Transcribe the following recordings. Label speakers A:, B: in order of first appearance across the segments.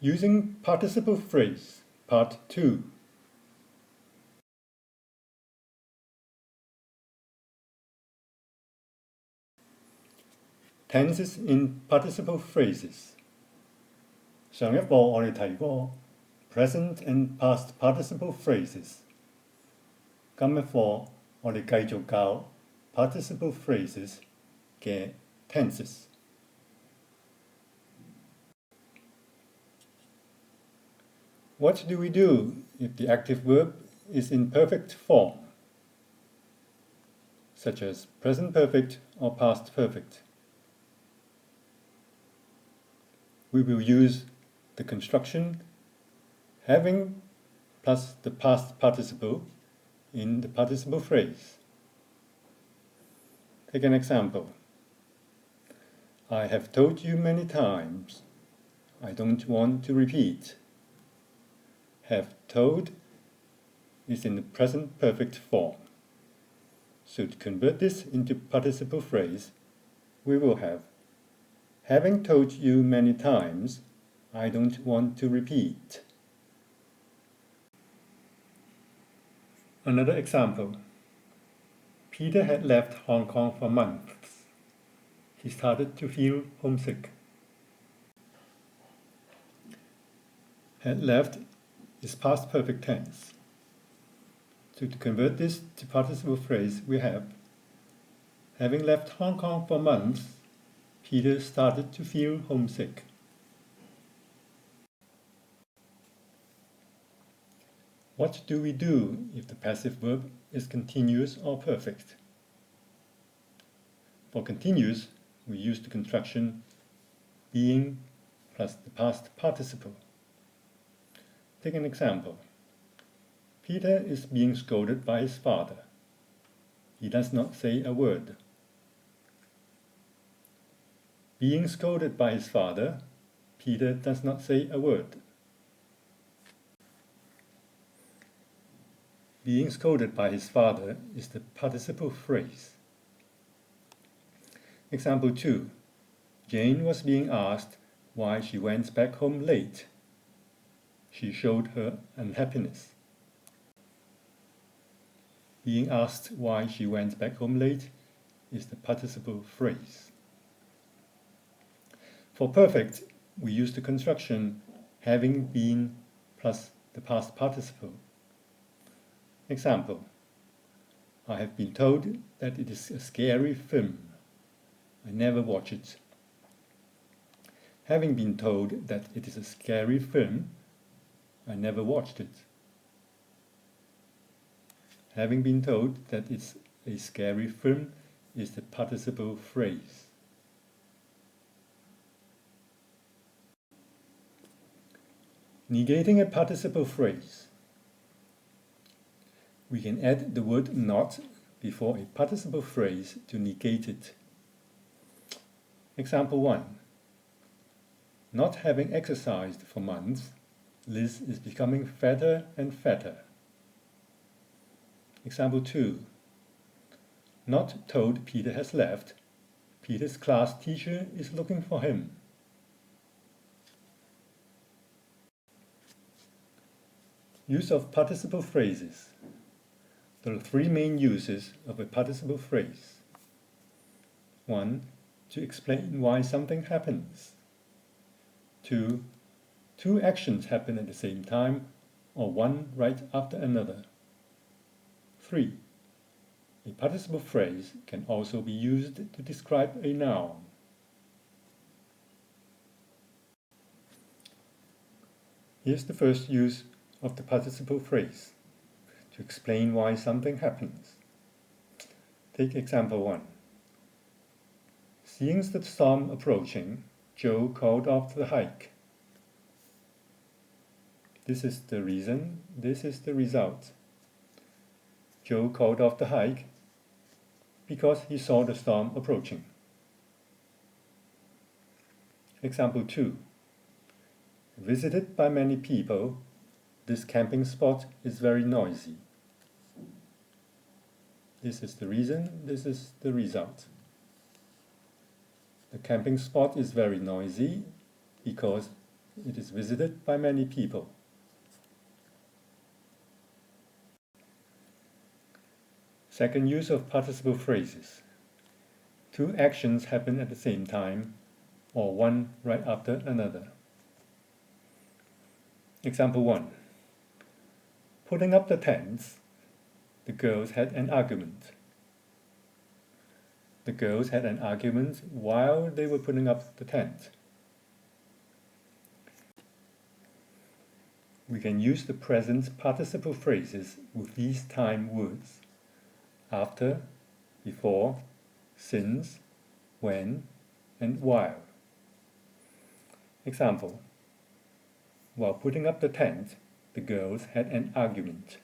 A: Using participle phrase, part 2. Tenses in participle phrases. 上一課我哋提過 present and past participle phrases。今一課我哋繼續教 participle phrases 嘅 tenses。What do we do if the active verb is in perfect form, such as present perfect or past perfect? We will use the construction having plus the past participle in the participle phrase. Take an example. I have told you many times. I don't want to repeat. Have told is in the present perfect form. So to convert this into participle phrase, we will have having told you many times, I don't want to repeat. Another example. Peter had left Hong Kong for months. He started to feel homesick. Had left is past perfect tense. So to convert this to participle phrase, we have having left Hong Kong for months, Peter started to feel homesick. What do we do if the passive verb is continuous or perfect? For continuous, we use the construction being plus the past participle. Take an example. Peter is being scolded by his father. He does not say a word. Being scolded by his father, Peter does not say a word. Being scolded by his father is the participle phrase. Example 2. Jane was being asked why she went back home late. She showed her unhappiness. Being asked why she went back home late is the participle phrase. For perfect, we use the construction having been plus the past participle. Example. I have been told that it is a scary film. I never watch it. Having been told that it is a scary film, I never watched it. Having been told that it's a scary film is the participle phrase. Negating a participle phrase. We can add the word not before a participle phrase to negate it. Example 1. Not having exercised for months, Liz is becoming fatter and fatter. Example 2. Not told Peter has left, Peter's class teacher is looking for him. Use of participle phrases. There are three main uses of a participle phrase. 1. To explain why something happens. 2. Two actions happen at the same time or one right after another. 3. A participle phrase can also be used to describe a noun. Here's the first use of the participle phrase, to explain why something happens. Take example 1. Seeing the storm approaching, Joe called off the hike. This is the reason, this is the result. Joe called off the hike because he saw the storm approaching. Example 2. Visited by many people, this camping spot is very noisy. This is the reason, this is the result. The camping spot is very noisy because It is visited by many people. Second use of participle phrases. Two actions happen at the same time, or one right after another. Example 1. Putting up the tents, the girls had an argument. The girls had an argument while they were putting up the tent. We can use the present participle phrases with these time words: after, before, since, when, and while. Example: while putting up the tent, the girls had an argument.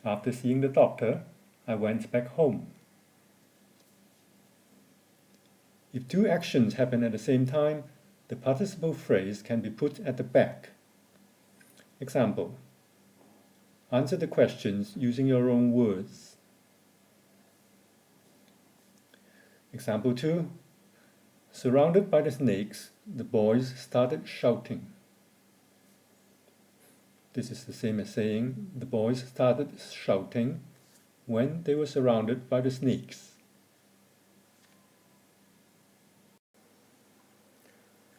A: After seeing the doctor, I went back home. If two actions happen at the same time, the participle phrase can be put at the back. Example: answer the questions using your own words. Example 2. Surrounded by the snakes, the boys started shouting. This is the same as saying the boys started shouting when they were surrounded by the snakes.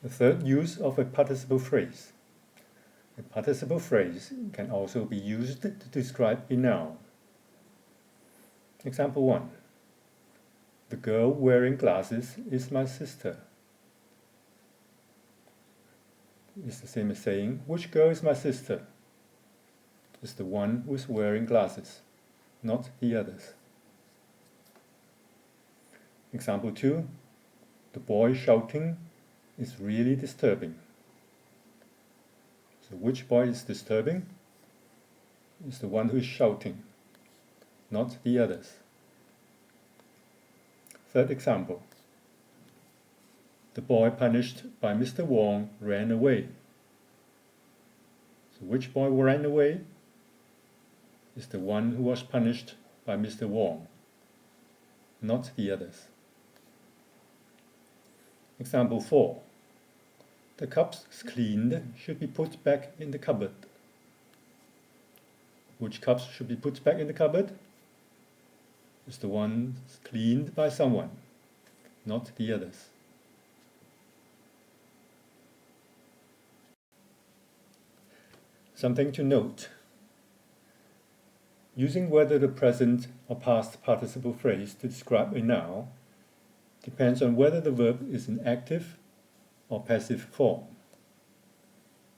A: The third use of a participle phrase. A participle phrase can also be used to describe a noun. Example 1. The girl wearing glasses is my sister. It's the same as saying, which girl is my sister? It's the one who is wearing glasses, not the others. Example 2. The boy shouting is really disturbing. So which boy is disturbing? It's the one who is shouting, not the others. Third example. The boy punished by Mr. Wong ran away. So which boy ran away? Is the one who was punished by Mr. Wong, not the others. Example 4. The cups cleaned should be put back in the cupboard. Which cups should be put back in the cupboard? Is the one cleaned by someone, not the others. Something to note. Using whether the present or past participle phrase to describe a noun depends on whether the verb is in active or passive form.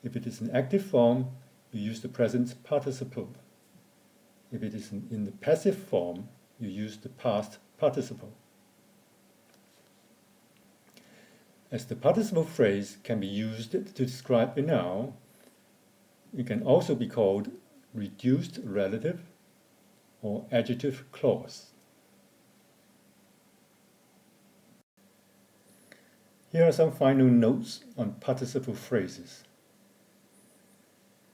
A: If it is in active form, you use the present participle. If it is in the passive form, you use the past participle. As the participle phrase can be used to describe a noun, it can also be called reduced relative or adjective clause. Here are some final notes on participle phrases.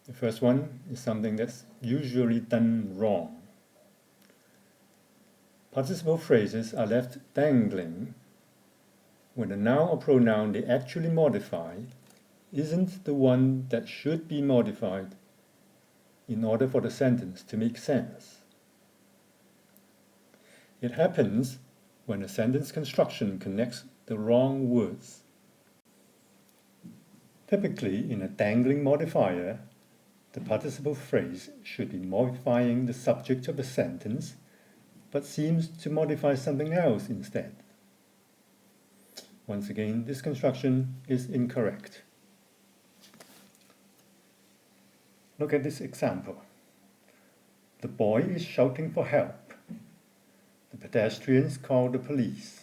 A: The first one is something that's usually done wrong. Participle phrases are left dangling when the noun or pronoun they actually modify isn't the one that should be modified in order for the sentence to make sense. It happens when a sentence construction connects the wrong words. Typically, in a dangling modifier, the participle phrase should be modifying the subject of the sentence, but seems to modify something else instead. Once again, this construction is incorrect. Look at this example. The boy is shouting for help. The pedestrians call the police.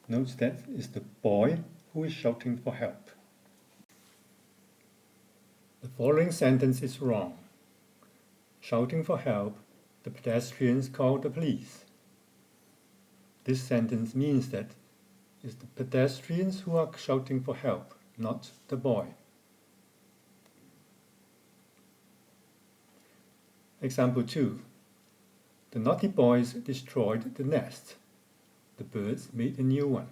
A: Note that it's the boy who is shouting for help. The following sentence is wrong. Shouting for help, the pedestrians call the police. This sentence means that it's the pedestrians who are shouting for help, not the boy. Example 2. The naughty boys destroyed the nest. The birds made a new one.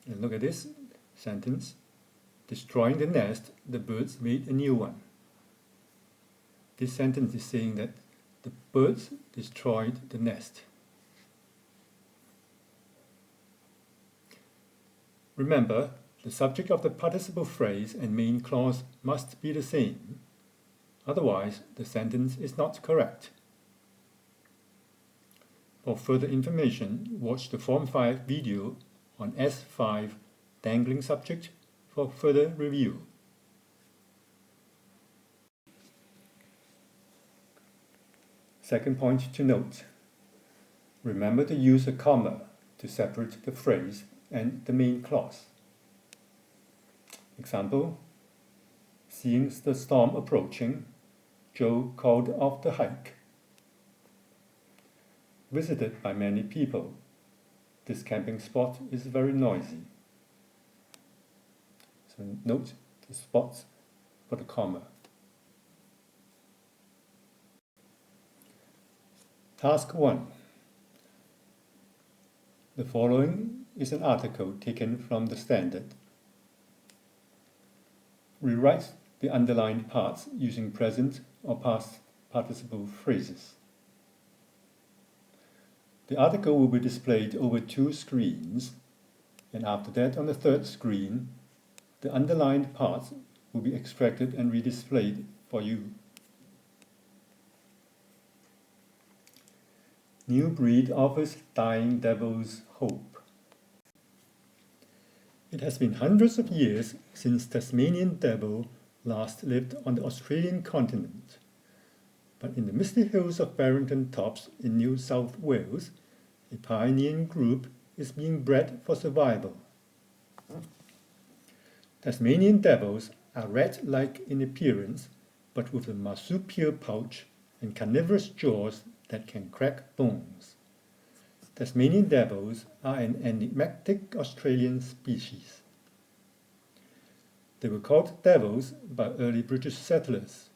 A: And look at this sentence. Destroying the nest, the birds made a new one. This sentence is saying that the birds destroyed the nest. Remember, the subject of the participle phrase and main clause must be the same. Otherwise, the sentence is not correct. For further information, watch the Form 5 video on S5 dangling subject for further review. Second point to note. Remember to use a comma to separate the phrase and the main clause. Example, seeing the storm approaching, Joe called off the hike. Visited by many people, this camping spot is very noisy. So note the spots for the comma. Task 1. The following is an article taken from the Standard. Rewrite the underlined parts using present or past participle phrases. The article will be displayed over 2 screens, and after that on the 3rd screen, the underlined parts will be extracted and redisplayed for you. New breed offers dying devils hope. It has been hundreds of years since Tasmanian devil last lived on the Australian continent. But in the misty hills of Barrington Tops in New South Wales, a pioneering group is being bred for survival. Tasmanian devils are rat-like in appearance, but with a marsupial pouch and carnivorous jaws that can crack bones. Tasmanian devils are an enigmatic Australian species. They were called devils by early British settlers.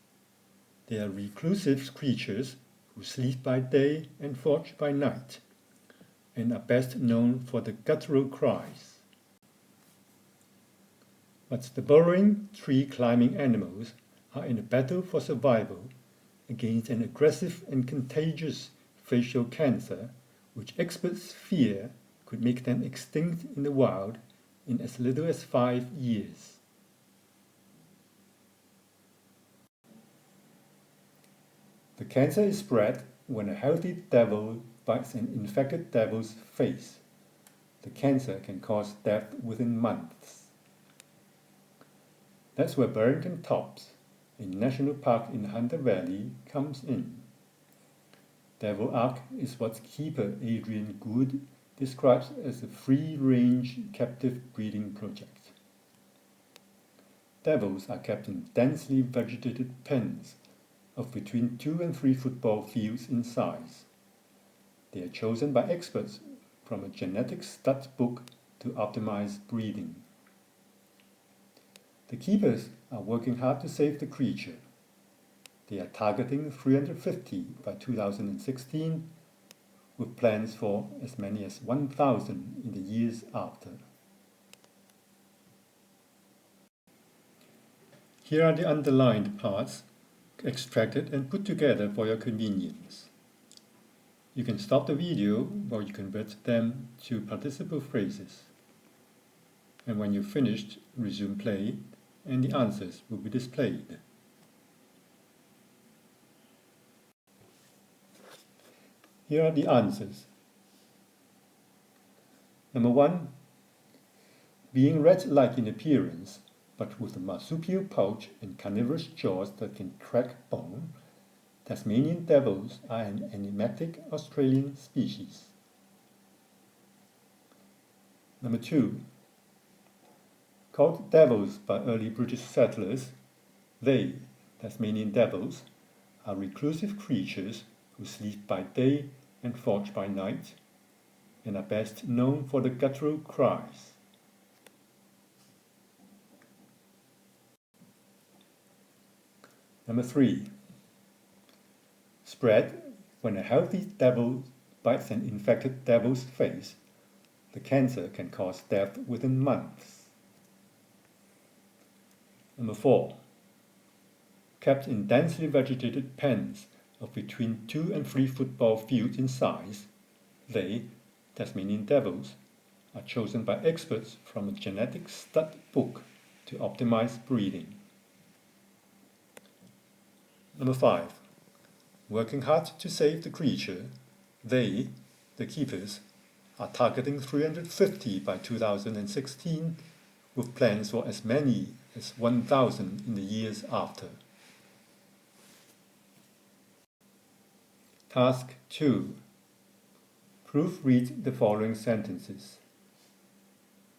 A: They are reclusive creatures who sleep by day and forage by night, and are best known for the guttural cries. But the burrowing, tree-climbing animals are in a battle for survival against an aggressive and contagious facial cancer, which experts fear could make them extinct in the wild in as little as 5 years. The cancer is spread when a healthy devil bites an infected devil's face. The cancer can cause death within months. That's where Barrington Tops, a national park in the Hunter Valley, comes in. Devil Ark is what keeper Adrian Good describes as a free-range captive breeding project. Devils are kept in densely vegetated pens of between 2 and 3 football fields in size. They are chosen by experts from a genetic stud book to optimize breeding. The keepers are working hard to save the creature. They are targeting 350 by 2016, with plans for as many as 1,000 in the years after. Here are the underlined parts, extracted and put together for your convenience. You can stop the video while you convert them to participle phrases. And when you've finished, resume play, and the answers will be displayed. Here are the answers. Number 1. Being rat-like in appearance, but with a marsupial pouch and carnivorous jaws that can crack bone, Tasmanian devils are an enigmatic Australian species. Number 2. Called devils by early British settlers, they, Tasmanian devils, are reclusive creatures who sleep by day and forage by night, and are best known for the guttural cries. Number 3. Spread when a healthy devil bites an infected devil's face. the cancer can cause death within months. Number 4. Kept in densely vegetated pens of between 2 and 3 football fields in size, they, Tasmanian devils, are chosen by experts from a genetic stud book to optimize breeding. Number 5. Working hard to save the creature, they, the keepers, are targeting 350 by 2016, with plans for as many as 1,000 in the years after. Task 2. Proofread the following sentences.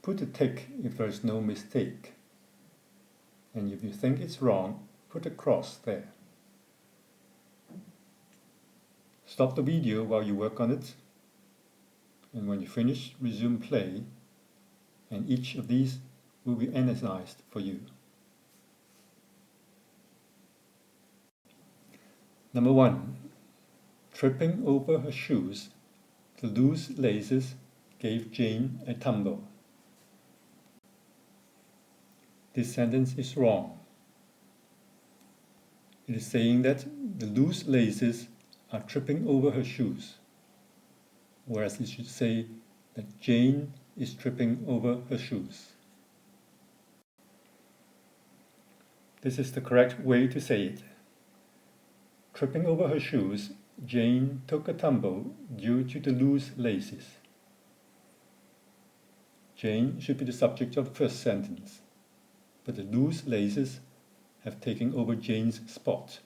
A: Put a tick if there is no mistake, and if you think it's wrong, put a cross there. Stop the video while you work on it, and when you finish, resume play, and each of these will be analyzed for you. Number 1. Tripping over her shoes, the loose laces gave Jane a tumble. This sentence is wrong. It is saying that the loose laces are tripping over her shoes, whereas it should say that Jane is tripping over her shoes. This is the correct way to say it. Tripping over her shoes, Jane took a tumble due to the loose laces. Jane should be the subject of the first sentence, but the loose laces have taken over Jane's spot.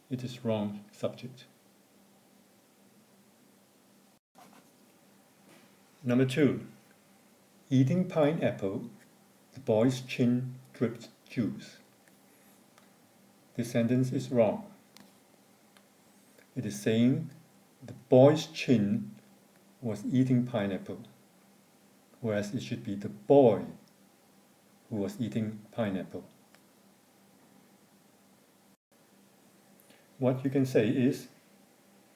A: It is wrong subject. Number 2. Eating pineapple, the boy's chin dripped juice. This sentence is wrong. It is saying the boy's chin was eating pineapple, whereas it should be the boy who was eating pineapple. What you can say is,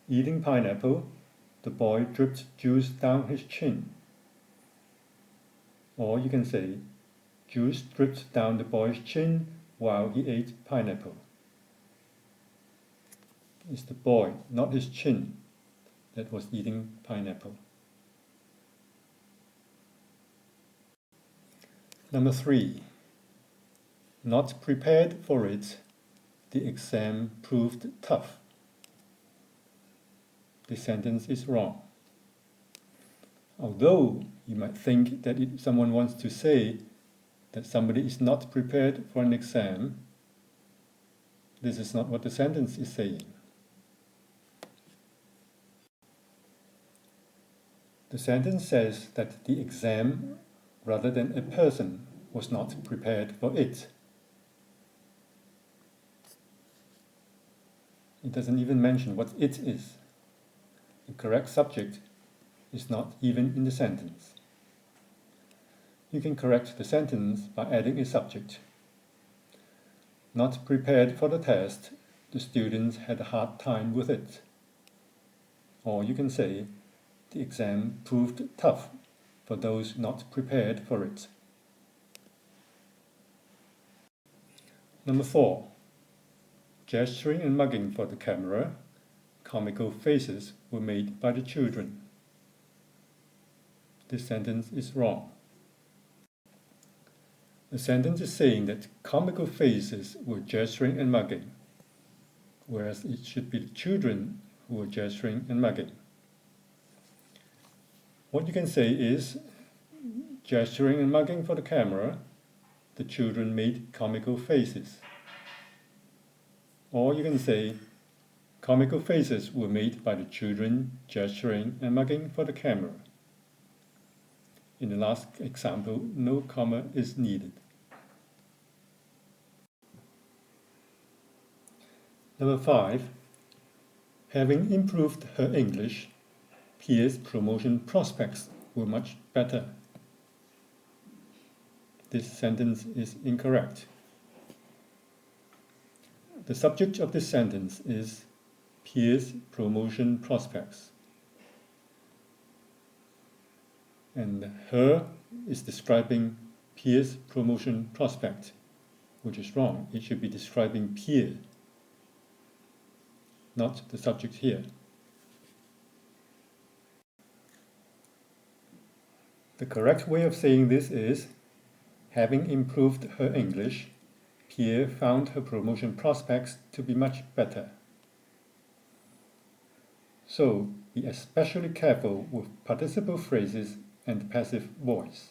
A: eating pineapple, the boy dripped juice down his chin. Or you can say, juice dripped down the boy's chin while he ate pineapple. It's the boy, not his chin, that was eating pineapple. Number 3. Not prepared for it, the exam proved tough. This sentence is wrong. Although you might think that someone wants to say that somebody is not prepared for an exam, this is not what the sentence is saying. The sentence says that the exam, rather than a person, was not prepared for it. It doesn't even mention what it is. The correct subject is not even in the sentence. You can correct the sentence by adding a subject. Not prepared for the test, the students had a hard time with it. Or you can say, the exam proved tough for those not prepared for it. Number 4. Gesturing and mugging for the camera, comical faces were made by the children. This sentence is wrong. The sentence is saying that comical faces were gesturing and mugging, whereas it should be the children who were gesturing and mugging. What you can say is, gesturing and mugging for the camera, the children made comical faces. Or you can say, comical faces were made by the children gesturing and mugging for the camera. In the last example, no comma is needed. Number 5. Having improved her English, Pia's promotion prospects were much better. This sentence is incorrect. The subject of this sentence is Pia's promotion prospects. And her is describing Pierre's promotion prospect, which is wrong. It should be describing Pierre, not the subject here. The correct way of saying this is, having improved her English, Pierre found her promotion prospects to be much better. So, be especially careful with participle phrases and passive voice.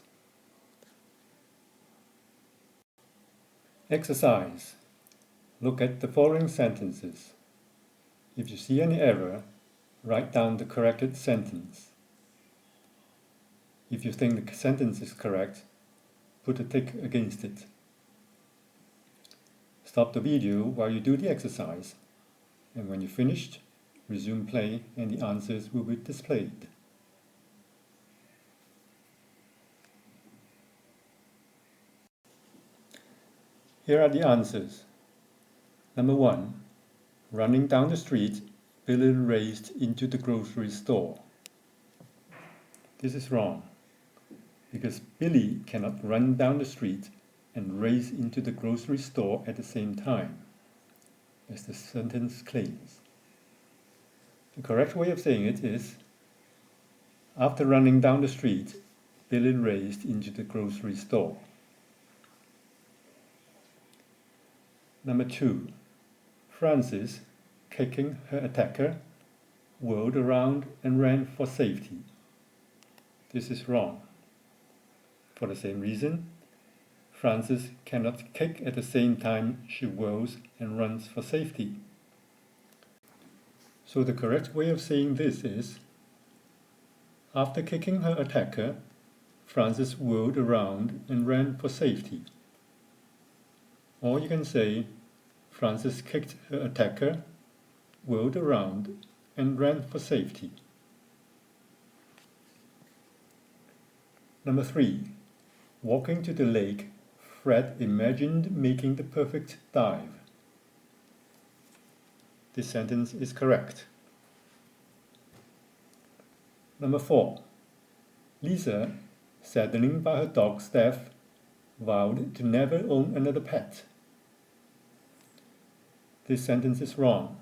A: Exercise. Look at the following sentences. If you see any error, write down the corrected sentence. If you think the sentence is correct, put a tick against it. Stop the video while you do the exercise, and when you're finished, resume play and the answers will be displayed. Here are the answers. Number 1. Running down the street, Billy raced into the grocery store. This is wrong, because Billy cannot run down the street and race into the grocery store at the same time, as the sentence claims. The correct way of saying it is, after running down the street, Billy raced into the grocery store. Number 2. Frances, kicking her attacker, whirled around and ran for safety. This is wrong. For the same reason, Frances cannot kick at the same time she whirls and runs for safety. So the correct way of saying this is, after kicking her attacker, Frances whirled around and ran for safety. Or you can say, Frances kicked her attacker, whirled around, and ran for safety. Number 3. Walking to the lake, Fred imagined making the perfect dive. This sentence is correct. Number 4. Lisa, saddened by her dog's death, vowed to never own another pet. This sentence is wrong,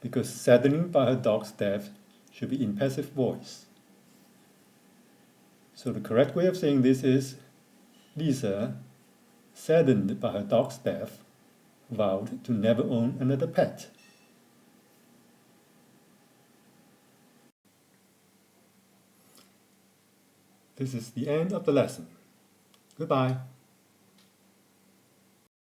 A: because saddened by her dog's death should be in passive voice. So the correct way of saying this is, Lisa, saddened by her dog's death, vowed to never own another pet. This is the end of the lesson. Goodbye.